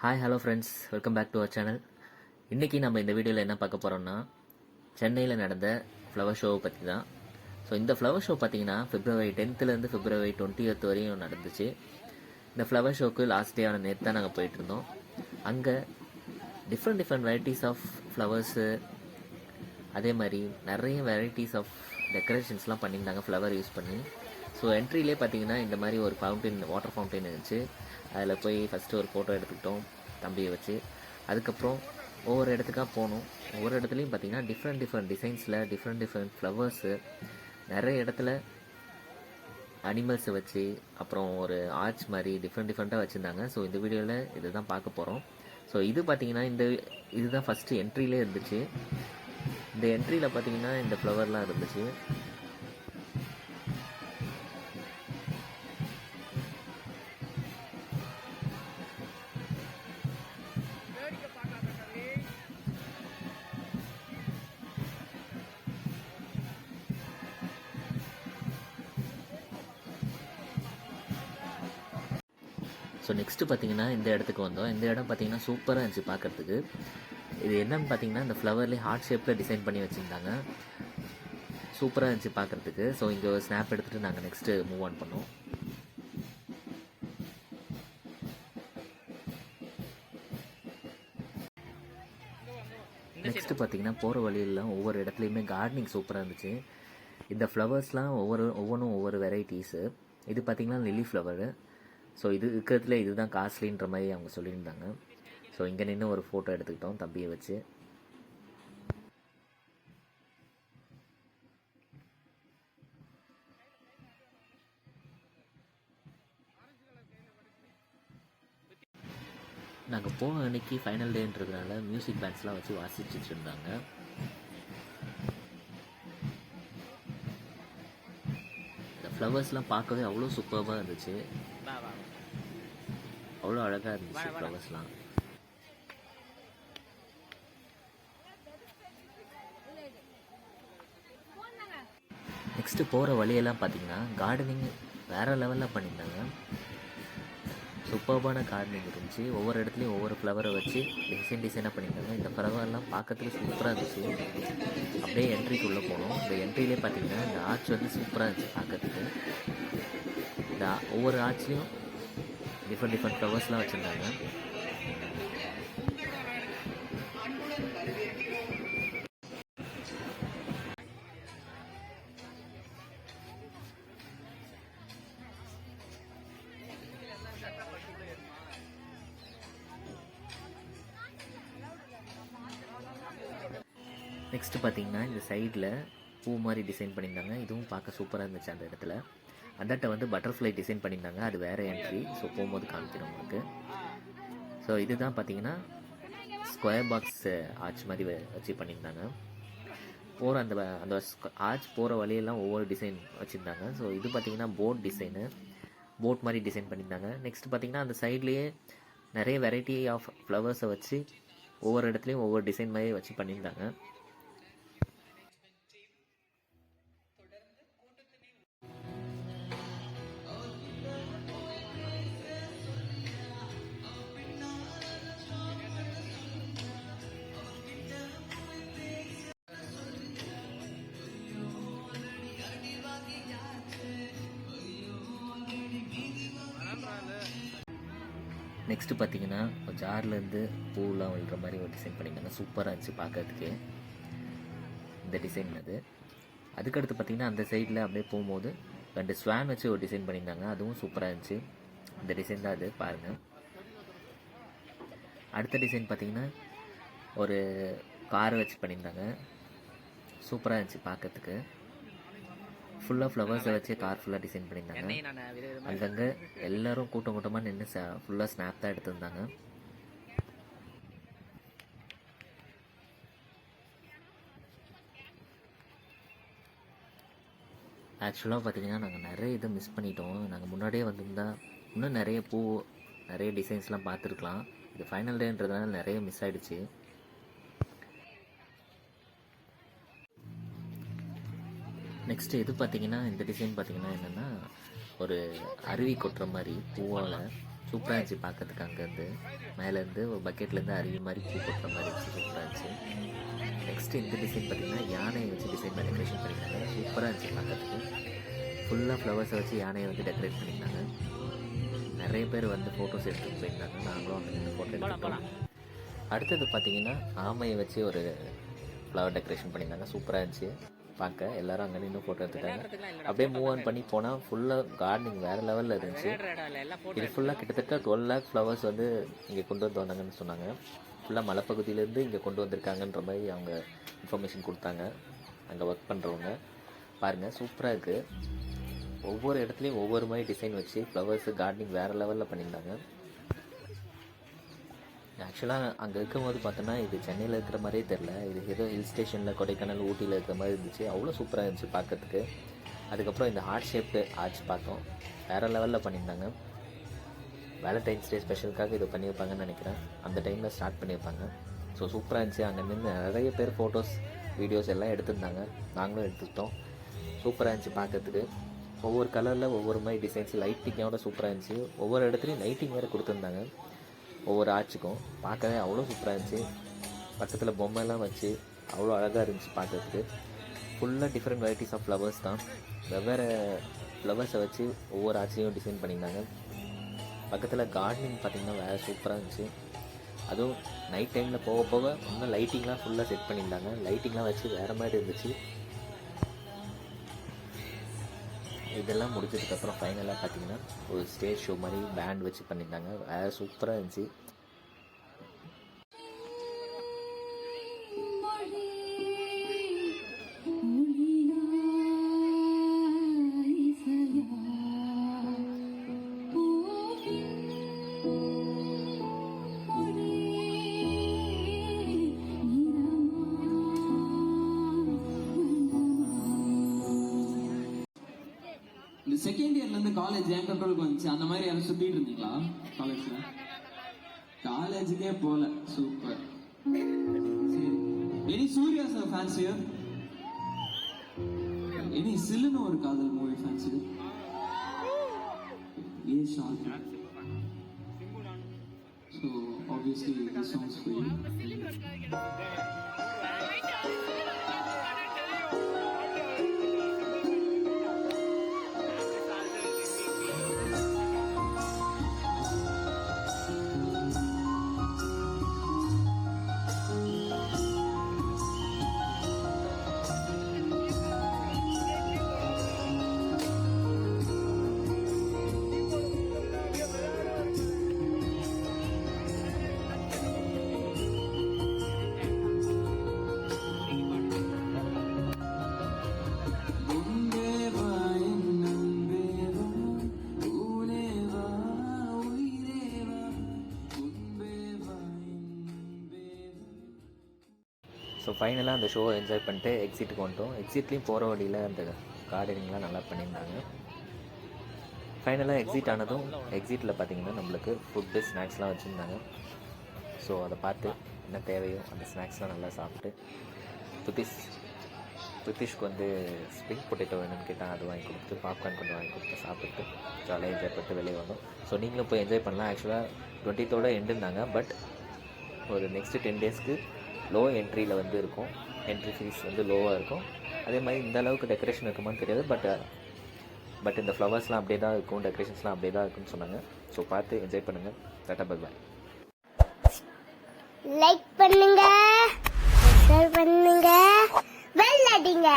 Hi hello friends, welcome back to our channel. இன்றைக்கி நம்ம இந்த வீடியோவில் என்ன பார்க்க போகிறோம்னா, சென்னையில் நடந்த ஃப்ளவர் ஷோவை பற்றி தான். ஸோ இந்த ஃப்ளவர் ஷோ பார்த்தீங்கன்னா February 10th February 20th வரையும் நடந்துச்சு. இந்த ஃப்ளவர் ஷோக்கு லாஸ்ட் டே ஆன நேற்று தான் நாங்கள் போயிட்டுருந்தோம். அங்கே டிஃப்ரெண்ட் வெரைட்டிஸ் ஆஃப் ஃப்ளவர்ஸு, அதே மாதிரி நிறைய வெரைட்டிஸ் ஆஃப் டெக்கரேஷன்ஸ்லாம் பண்ணியிருந்தாங்க ஃப்ளவர் யூஸ் பண்ணி. ஸோ என்ட்ரிலே பார்த்தீங்கன்னா இந்த மாதிரி ஒரு வாட்டர் ஃபவுண்டைன் இருந்துச்சு. அதில் போய் ஃபஸ்ட்டு ஒரு ஃபோட்டோ எடுத்துக்கிட்டோம் தம்பியை வச்சு. அதுக்கப்புறம் ஒவ்வொரு இடத்துக்காக போனோம். ஒவ்வொரு இடத்துலையும் பார்த்தீங்கன்னா டிஃப்ரெண்ட் டிசைன்ஸில் டிஃப்ரெண்ட் ஃப்ளவர்ஸு, நிறைய இடத்துல அனிமல்ஸை வச்சு, அப்புறம் ஒரு ஆர்ச் மாதிரி டிஃப்ரெண்ட்டாக வச்சுருந்தாங்க. ஸோ இந்த வீடியோவில் இது தான் பார்க்க போகிறோம். ஸோ இது பார்த்தீங்கன்னா இதுதான் ஃபஸ்ட்டு என்ட்ரிலே இருந்துச்சு. இந்த என்ட்ரியில் பார்த்தீங்கன்னா இந்த ஃப்ளவர்லாம் இருந்துச்சு. ஸோ நெக்ஸ்ட்டு பார்த்தீங்கன்னா இந்த இடத்துக்கு வந்தோம். இந்த இடம் பார்த்தீங்கன்னா சூப்பராக இருந்துச்சு பார்க்குறதுக்கு. இது என்னன்னு பார்த்தீங்கன்னா இந்த ஃப்ளவர்லேயே ஹார்ட் ஷேப்பில் டிசைன் பண்ணி வச்சுருந்தாங்க. சூப்பராக இருந்துச்சு பார்க்குறதுக்கு. ஸோ இங்கே ஒரு ஸ்னாப் எடுத்துகிட்டு நாங்கள் நெக்ஸ்ட்டு மூவ் ஆன் பண்ணோம். நெக்ஸ்ட்டு பார்த்தீங்கன்னா போகிற வழியெல்லாம் ஒவ்வொரு இடத்துலையுமே கார்டனிங் சூப்பராக இருந்துச்சு. இந்த ஃப்ளவர்ஸ்லாம் ஒவ்வொன்றும் ஒவ்வொரு வெரைட்டிஸு. இது பார்த்திங்கன்னா லில்லி ஃப்ளவரு. ஸோ இது இருக்கிறதுல இதுதான் காஸ்ட்லின்ற மாதிரி அவங்க சொல்லியிருந்தாங்க. ஸோ இங்கே நின்று ஒரு ஃபோட்டோ எடுத்துக்கிட்டோம் தம்பியை வச்சு. நாங்கள் போன அன்னைக்கு ஃபைனல் டேன்றதுனால மியூசிக் பேண்ட்ஸ்லாம் வச்சு வாசிச்சுட்டு இருந்தாங்க. இந்த ஃப்ளவர்ஸ்லாம் பார்க்கவே அவ்வளோ சூப்பராக இருந்துச்சு. அவ்வளோ அழகாக இருந்துச்சு ஃப்ளவர்ஸ்லாம். நெக்ஸ்ட்டு போகிற வழியெல்லாம் பார்த்தீங்கன்னா கார்டனிங் வேறு லெவலில் பண்ணியிருந்தாங்க. சூப்பர்பான கார்டனிங் இருந்துச்சு. ஒவ்வொரு இடத்துலையும் ஒவ்வொரு ஃப்ளவரை வச்சு டிசைனாக பண்ணியிருந்தாங்க. இந்த ஃப்ளவர்லாம் பார்க்கறதுக்கு சூப்பராக இருந்துச்சு. அப்படியே என்ட்ரிக்குள்ளே போனோம். இந்த என்ட்ரிலே பார்த்தீங்கன்னா இந்த ஆர்ச் வந்து சூப்பராக இருந்துச்சு பார்க்கறதுக்கு. இந்த ஒவ்வொரு ஆர்ச்லேயும் டிஃப்ரெண்ட் ஃப்ளவர்ஸ்லாம் வச்சுருந்தாங்க. நெக்ஸ்ட்டு பார்த்தீங்கன்னா இந்த சைடில் பூ மாதிரி டிசைன் பண்ணியிருந்தாங்க. இதுவும் பார்க்க சூப்பராக இருந்துச்சு. அந்த இடத்துல அந்தாட்ட வந்து பட்டர்ஃப்ளை டிசைன் பண்ணியிருந்தாங்க. அது வேறு என்ட்ரி. ஸோ போகும்போது காமிக்கிறோம் உங்களுக்கு. ஸோ இதுதான் பார்த்தீங்கன்னா ஸ்கொயர் பாக்ஸ் ஆர்ச் மாதிரி வச்சு பண்ணியிருந்தாங்க. போகிற அந்த ஆர்ச் போகிற வழியெல்லாம் ஒவ்வொரு டிசைன் வச்சுருந்தாங்க. ஸோ இது பார்த்தீங்கன்னா போட் மாதிரி டிசைன் பண்ணியிருந்தாங்க. நெக்ஸ்ட் பார்த்தீங்கன்னா அந்த சைட்லேயே நிறைய வெரைட்டி ஆஃப் ஃப்ளவர்ஸை வச்சு ஒவ்வொரு இடத்துலையும் ஒவ்வொரு டிசைன் மாதிரி வச்சு பண்ணியிருந்தாங்க. நெக்ஸ்ட்டு பார்த்தீங்கன்னா ஜார்லேருந்து பூவெலாம் விழுற மாதிரி ஒரு டிசைன் பண்ணியிருந்தாங்க. சூப்பராக இருந்துச்சு பார்க்கறதுக்கு இந்த டிசைன். அதுக்கடுத்து பார்த்தீங்கன்னா அந்த சைடில் அப்படியே போகும்போது 2 ஸ்வான் வச்சு ஒரு டிசைன் பண்ணியிருந்தாங்க. அதுவும் சூப்பராக இருந்துச்சு. இந்த டிசைன் தான் அது பாருங்கள். அடுத்த டிசைன் பார்த்தீங்கன்னா ஒரு காரை வச்சு பண்ணியிருந்தாங்க. சூப்பராக இருந்துச்சு பார்க்கறதுக்கு. ஃபுல்லாக ஃப்ளவர்ஸை வச்சு கார் ஃபுல்லாக டிசைன் பண்ணியிருந்தாங்க. அங்கங்கே எல்லோரும் கூட்டமாக நின்று ஃபுல்லாக ஸ்னாப் தான் எடுத்திருந்தாங்க. ஆக்சுவலாக பார்த்தீங்கன்னா நாங்கள் நிறைய இதை மிஸ் பண்ணிட்டோம். நாங்கள் முன்னாடியே வந்திருந்தால் இன்னும் நிறைய டிசைன்ஸ்லாம் பார்த்துருக்கலாம். இது ஃபைனல் டேன்றதுனால நிறைய மிஸ் ஆகிடுச்சு. நெக்ஸ்ட்டு இது பார்த்தீங்கன்னா இந்த டிசைன் பார்த்தீங்கன்னா என்னென்னா ஒரு அருவி கொட்டுற மாதிரி பூவால் சூப்பராக இருந்துச்சு பார்க்கறதுக்கு. அங்கேருந்து மேலேருந்து ஒரு பக்கெட்லேருந்து அருவி மாதிரி பூ போட்டுற மாதிரி இருந்துச்சு, சூப்பராக இருந்துச்சு. நெக்ஸ்ட்டு இந்த டிசைன் பார்த்திங்கன்னா யானையை வச்சு டிசைன் பண்ணி டெக்கரேஷன் பண்ணியிருந்தாங்க. சூப்பராக இருந்துச்சு பார்க்கறதுக்கு. ஃபுல்லாக ஃப்ளவர்ஸை வச்சு யானையை வந்து டெக்கரேட் பண்ணியிருந்தாங்க. நிறைய பேர் வந்து ஃபோட்டோஸ் எடுத்துகிட்டு போயிருந்தாங்க. நாங்களும் அங்கே நின்று ஃபோட்டோ எடுத்துக்கிட்டோம். அடுத்தது பார்த்திங்கன்னா ஆமையை வச்சு ஒரு ஃப்ளவர் டெக்கரேஷன் பண்ணியிருந்தாங்க. சூப்பராக இருந்துச்சு பார்க்க. எல்லோரும் அங்கே நின்று ஃபோட்டோ எடுத்துட்டாங்க. அப்படியே மூவ் ஆன் பண்ணி போனால் ஃபுல்லாக கார்டனிங் வேறு லெவலில் இருந்துச்சு. இது ஃபுல்லாக கிட்டத்தட்ட 12 lakh ஃப்ளவர்ஸ் வந்து இங்கே கொண்டு வந்து வந்தாங்கன்னு சொன்னாங்க. ஃபுல்லாக மலைப்பகுதியிலேருந்து இங்கே கொண்டு வந்திருக்காங்கன்ற மாதிரி அவங்க இன்ஃபர்மேஷன் கொடுத்தாங்க அங்கே ஒர்க் பண்ணுறவங்க. பாருங்கள், சூப்பராக இருக்குது. ஒவ்வொரு இடத்துலையும் ஒவ்வொரு மாதிரி டிசைன் வச்சு ஃப்ளவர்ஸு கார்டனிங் வேறு லெவலில் பண்ணியிருந்தாங்க. ஆக்சுவலாக அங்கே இருக்கும்போது பார்த்தோன்னா இது சென்னையில் இருக்கிற மாதிரியே தெரில. இது ஏதோ ஹில் ஸ்டேஷனில் கொடைக்கானல் ஊட்டியில் இருக்கிற மாதிரி இருந்துச்சு. அவ்வளோ சூப்பராக இருந்துச்சு பார்க்கறதுக்கு. அதுக்கப்புறம் இந்த ஹார்ட் ஷேப்டு ஆர்ச் பார்த்தோம். வேறு லெவலில் பண்ணியிருந்தாங்க. வேலண்டைன்ஸ் டே ஸ்பெஷலுக்காக இது பண்ணியிருப்பாங்கன்னு நினைக்கிறேன். அந்த டைமில் ஸ்டார்ட் பண்ணியிருப்பாங்க. ஸோ சூப்பராக இருந்துச்சு. அங்கே நின்று நிறைய பேர் ஃபோட்டோஸ் வீடியோஸ் எல்லாம் எடுத்திருந்தாங்க. நாங்களும் எடுத்துக்கிட்டோம். சூப்பராக இருந்துச்சு பார்க்கறதுக்கு. ஒவ்வொரு கலரில் ஒவ்வொரு மாதிரி டிசைன்ஸ் லைட்டிங்கோட சூப்பராக இருந்துச்சு. ஒவ்வொரு இடத்துலையும் லைட்டிங் வேறு கொடுத்துருந்தாங்க ஒவ்வொரு ஆர்ச்சுக்கும். பார்க்கவே அவ்வளோ சூப்பராக இருந்துச்சு. பக்கத்தில் பொம்மைலாம் வச்சு அவ்வளோ அழகாக இருந்துச்சு பார்க்கறதுக்கு. ஃபுல்லாக டிஃப்ரெண்ட் வெரைட்டிஸ் ஆஃப் ஃப்ளவர்ஸ் தான். வெவ்வேறு ஃப்ளவர்ஸை வச்சு ஒவ்வொரு ஆர்ச்சையும் டிசைன் பண்ணியிருந்தாங்க. பக்கத்தில் கார்டனிங் பார்த்திங்கன்னா வேறு சூப்பராக இருந்துச்சு. அதுவும் நைட் டைமில் போக போக இன்னும் லைட்டிங்லாம் ஃபுல்லாக செட் பண்ணியிருந்தாங்க. லைட்டிங்லாம் வச்சு வேறு மாதிரி இருந்துச்சு. இதெல்லாம் முடிச்சதுக்கப்புறம் ஃபைனலாக பார்த்தீங்கன்னா ஒரு ஸ்டேஜ் ஷோ மாதிரி பேண்ட் வச்சு பண்ணியிருந்தாங்க. வேறு சூப்பராக இருந்துச்சு. இந்த செகண்ட் இயர்லேருந்து காலேஜ் என் கண்ட்ரோலுக்கு வந்துச்சு. அந்த மாதிரி யாரும் சுற்றிட்டு இருந்தீங்களா காலேஜில்? காலேஜுக்கே போகல. சூப்பர். சரி, any Suriya sir fans here? Any Sillunu Oru Kaadhal movie fans here? A short. So obviously this songs for you. So ஃபைனலாக அந்த ஷோவை என்ஜாய் பண்ணிட்டு எக்ஸிட்டுக்கு வந்துட்டோம். எக்ஸிட்லேயும் போகிற வழியில் அந்த கார்டனிங்லாம் நல்லா பண்ணியிருந்தாங்க. ஃபைனலாக எக்ஸிட் ஆனதும் எக்ஸிட்டில் பார்த்திங்கன்னா நம்மளுக்கு ஃபுட்டு ஸ்நாக்ஸ்லாம் வச்சுருந்தாங்க. ஸோ அதை பார்த்து என்ன தேவையோ அந்த ஸ்நாக்ஸ்லாம் நல்லா சாப்பிட்டு பிரித்திஷ்க்கு வந்து ஸ்ப்ரிங் பொட்டேட்டோ வேணும்னு கேட்டால் அது வாங்கி கொடுத்து, பாப்கார்ன் கொஞ்சம் வாங்கி கொடுத்து சாப்பிட்டு ஜாலியாக என்ஜாய் பண்ணிட்டு வெளியே வந்தோம். ஸோ நீங்களும் போய் என்ஜாய் பண்ணலாம். ஆக்சுவலாக 20th எண்டுந்தாங்க. பட் ஒரு நெக்ஸ்ட்டு 10 daysக்கு லோ என்ட்ரியில் வந்து இருக்கும். என்ட்ரி ஃபீஸ் வந்து லோவாக இருக்கும். அதே மாதிரி இந்த அளவுக்கு டெக்கரேஷன் இருக்குமான்னு தெரியாது. பட் இந்த ஃப்ளவர்ஸ்லாம் அப்படியே தான் இருக்கும், டெக்கரேஷன்ஸ்லாம் அப்படியே தான் இருக்குன்னு சொன்னாங்க. ஸோ பார்த்து என்ஜாய் பண்ணுங்கள். Tata bye bye. லைக் பண்ணுங்க, ஷேர் பண்ணுங்க, பெல் அடிங்க.